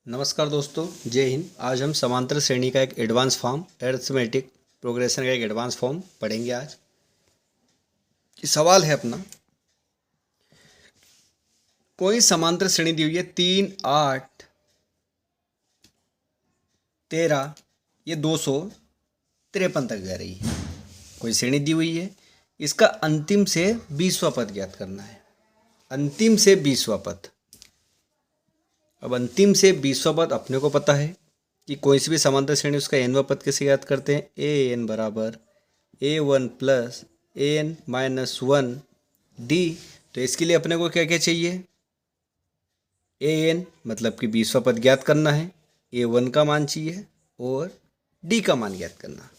नमस्कार दोस्तों, जय हिंद। आज हम समांतर श्रेणी का एक एडवांस फॉर्म अरिथमेटिक प्रोग्रेशन का एक एडवांस फॉर्म पढ़ेंगे। आज ये सवाल है अपना, कोई समांतर श्रेणी दी हुई है 3, 8, 13, ये 253 तक जा रही है। कोई श्रेणी दी हुई है, इसका अंतिम से 20वां पद ज्ञात करना है। अंतिम से 20वां पद। अब अंतिम से 20वां पद अपने को पता है कि कोई सी भी समांतर श्रेणी उसका एनवां पद कैसे ज्ञात करते हैं। ए एन बराबर A1 प्लस AN-1 D। तो इसके लिए अपने को क्या क्या चाहिए, AN मतलब कि 20वां पद ज्ञात करना है, A1 का मान चाहिए और D का मान ज्ञात करना।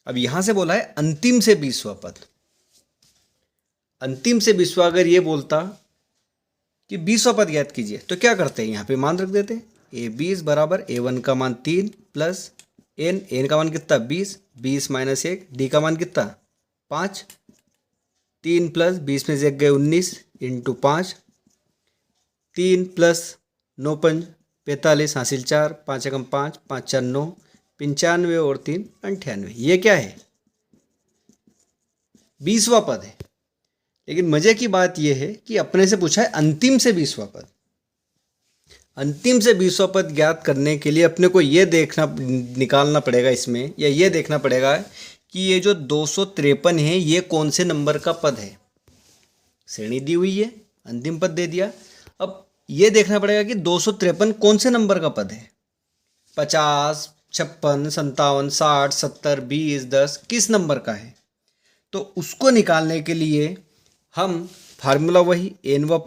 अब यहाँ से बोला है अंतिम से 20वां पद। अंतिम से 20वां अगर ये बोलता कि 20वां पद ज्ञात कीजिए तो क्या करते हैं, यहाँ पे मान रख देते हैं। A20 बराबर A1 का मान 3 प्लस N का मान कितना 20, 20 माइनस 1, D का मान कितना 5, 3 प्लस 20 में से 1 गए 19 इंटू 5, 3 प्लस 9 पंज 45 हासिल 4, 5 एकम 5, 5 4 9, 95 और 3 98। ये क्या है, 20वां पद है। लेकिन मजे की बात यह है कि अपने से पूछा है अंतिम से 20वां पद। अंतिम से 20वां पद ज्ञात करने के लिए अपने को ये देखना निकालना पड़ेगा इसमें, या ये देखना पड़ेगा कि ये जो 253 है ये कौन से नंबर का पद है। श्रेणी दी हुई है, अंतिम पद दे दिया। अब ये देखना पड़ेगा कि 253 कौन से नंबर का पद है। 50, 56, 57, 60, 70, 20, 10 किस नंबर का है। तो उसको निकालने के लिए हम फार्मूला वही एनवा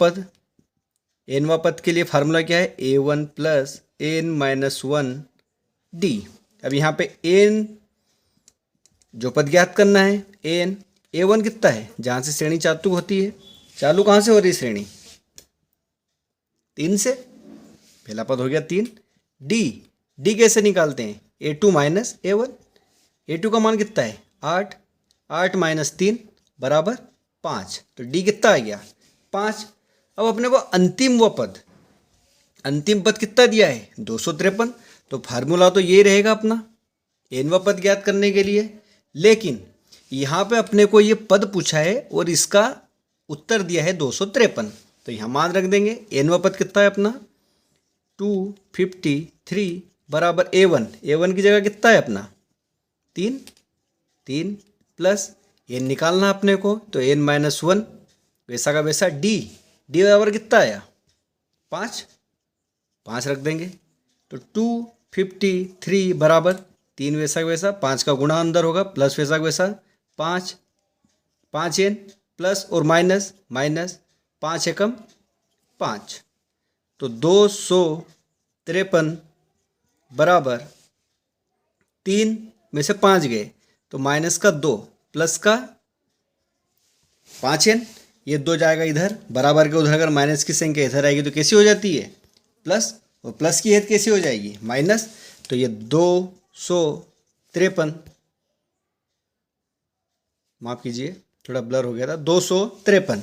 पद के लिए फार्मूला क्या है, A1 प्लस N-1 D। अब यहाँ पे N जो पद ज्ञात करना है, A1 कितना है, जहाँ से श्रेणी चालू होती है। चालू कहाँ से हो रही श्रेणी, 3 से। पहला पद हो गया 3। D कैसे निकालते हैं, A2 माइनस A1। A2 का मान कितना है 8, 8 माइनस 3 बराबर 5। तो D कितना आ गया 5। अब अपने को अंतिम पद कितना दिया है 253। तो फार्मूला तो ये रहेगा अपना एनवा पद ज्ञात करने के लिए। लेकिन यहाँ पे अपने को ये पद पूछा है और इसका उत्तर दिया है 253। तो यहाँ मान रख देंगे। एनवा पद कितना है अपना 253 बराबर A1 की जगह कितना है अपना 3 प्लस N निकालना अपने को, तो N-1 वैसा का वैसा D बराबर कितना आया 5 रख देंगे। तो 253 बराबर 3 वैसा का वैसा, 5 का गुणा अंदर होगा प्लस वैसा का वैसा 5 N प्लस और माइनस 5 एकम 5। तो 253 बराबर 3 में से 5 गए तो माइनस का 2 प्लस का 5N। ये 2 जाएगा इधर, बराबर के उधर अगर माइनस की संख्या इधर आएगी तो कैसी हो जाती है प्लस, और प्लस की हेत कैसी हो जाएगी माइनस। तो ये 253, माफ कीजिए थोड़ा ब्लर हो गया था, 253।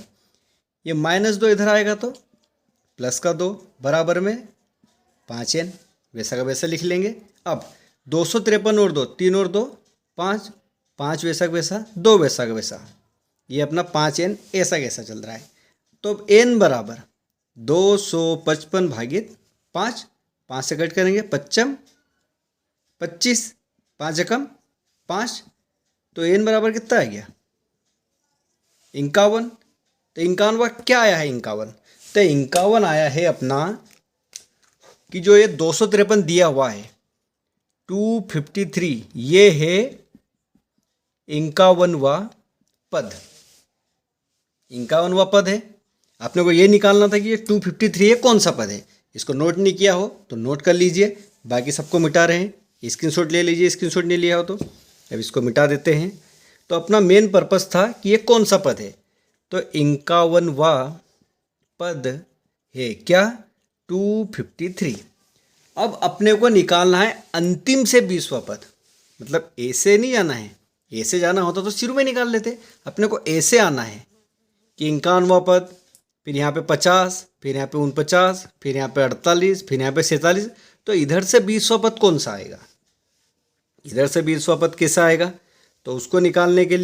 ये -2 इधर आएगा तो प्लस का 2 बराबर में 5N वैसा का वैसा लिख लेंगे। अब 253 और 2 3 और 2 5 वैसा का वैसा 2 वैसा का वैसा, ये अपना 5N ऐसा कैसा चल रहा है। तो अब N बराबर 255 भागित 5 से कट करेंगे 25, 5 एकम 5। तो N बराबर कितना आ गया 51। तो 51 क्या आया है 51। तो 51 आया है अपना कि जो ये 253 दिया हुआ है 253, ये है 51वां पद। 51वां पद है। आपने को ये निकालना था कि ये 253 है कौन सा पद है। इसको नोट नहीं किया हो तो नोट कर लीजिए, बाकी सबको मिटा रहे हैं। स्क्रीनशॉट ले लीजिए, स्क्रीनशॉट नहीं लिया हो तो अब इसको मिटा देते हैं। तो अपना मेन पर्पस था कि ये कौन सा पद है। तो 51वां पद है क्या 253। अब अपने को निकालना है अंतिम से 20वां पद। मतलब ए से नहीं आना है, ए से जाना होता तो शुरू में निकाल लेते। अपने को ए से आना है कि 51वां पद फिर यहाँ पे 50, फिर यहाँ पे 49, फिर यहाँ पे 48, फिर यहाँ पे 47। तो इधर से 20वां पद कौन सा आएगा? इधर से 20वां पद कैसा आएगा? तो उसको निकालने के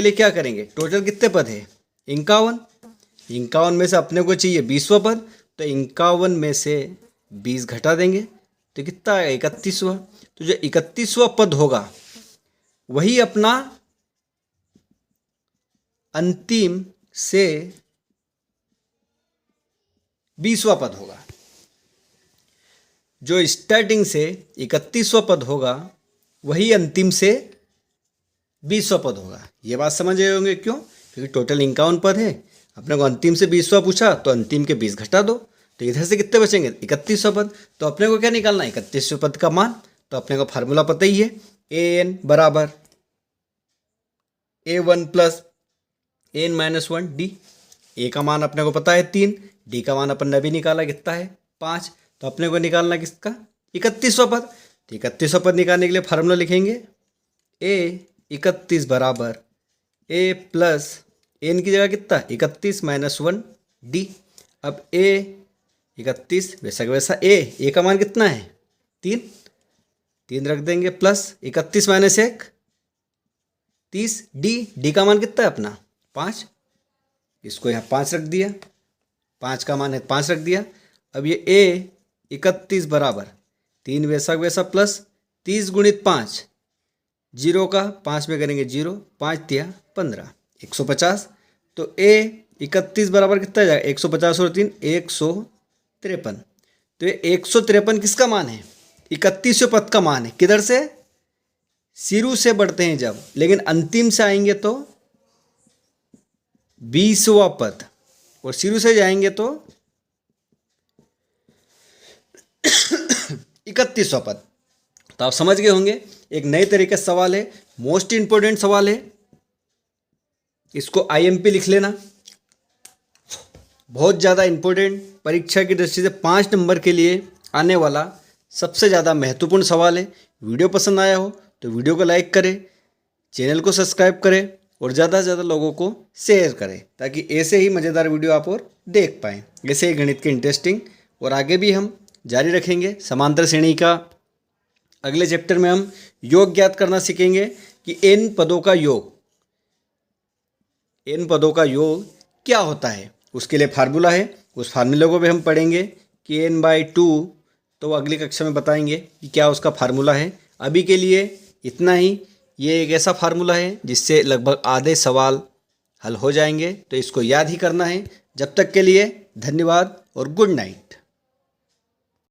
लिए क्या करेंगे? टोटल कितने पद है? 51। 51 में से अपने को चाहिए 20वां पद, तो 51 में से 20 घटा देंगे तो कितना आएगा? 31वां। तो जो 31वां पद होगा वही अपना अंतिम से 20वां पद होगा। जो स्टार्टिंग से 31वां पद होगा वही अंतिम से 20वां पद होगा। ये बात समझ रहे होंगे क्यों? क्योंकि टोटल 51 पद है, अपने को अंतिम से 20वां पूछा तो अंतिम के 20 घटा दो, तो इधर से कितने बचेंगे? 31वां पद। तो अपने को क्या निकालना है? 31वें पद का मान। तो अपने को फार्मूला पता ही है, an बराबर a1 plus n-1 d। a का मान अपने को पता है 3, d का मान अपन ने भी निकाला, कितना है? 5। तो अपने को निकालना किसका? 31वां पद। तो 31वां पद निकालने के लिए फार्मूला लिखेंगे a31 बराबर a प्लस n की जगह कितना? 31 - 1 d। अब a31 वैसा का वैसा a का मान कितना है? 3 रख देंगे, प्लस 31 - 1 30 d का मान कितना है अपना? 5। इसको यहाँ 5 रख दिया, 5 का मान है 5 रख दिया। अब ये a31 बराबर 3 वैसा वैसा प्लस 30 × 5, 0 का 5 में करेंगे 0, 5 तिया 15, 150। तो a31 बराबर कितना जाएगा? 150 और 3 153। तो ये 153 किसका मान है? 31वें पद का मान है। किधर से? शुरू से बढ़ते हैं जब, लेकिन अंतिम से आएंगे तो 20वां पद, और शुरू से जाएंगे तो 31वां पद। तो आप समझ गए होंगे, एक नए तरीके से सवाल है, मोस्ट इंपोर्टेंट सवाल है, इसको IMP लिख लेना। बहुत ज़्यादा इंपॉर्टेंट, परीक्षा की दृष्टि से 5 नंबर के लिए आने वाला सबसे ज़्यादा महत्वपूर्ण सवाल है। वीडियो पसंद आया हो तो वीडियो को लाइक करें, चैनल को सब्सक्राइब करें और ज़्यादा से ज़्यादा लोगों को शेयर करें, ताकि ऐसे ही मज़ेदार वीडियो आप और देख पाएँ, ऐसे ही गणित के इंटरेस्टिंग। और आगे भी हम जारी रखेंगे समांतर श्रेणी का। अगले चैप्टर में हम योग ज्ञात करना सीखेंगे कि n पदों का योग क्या होता है। उसके लिए फार्मूला है, उस फार्मूले को भी हम पढ़ेंगे कि n/2, तो अगली कक्षा में बताएंगे कि क्या उसका फार्मूला है। अभी के लिए इतना ही। ये एक ऐसा फार्मूला है जिससे लगभग आधे सवाल हल हो जाएंगे, तो इसको याद ही करना है। जब तक के लिए धन्यवाद और गुड नाइट।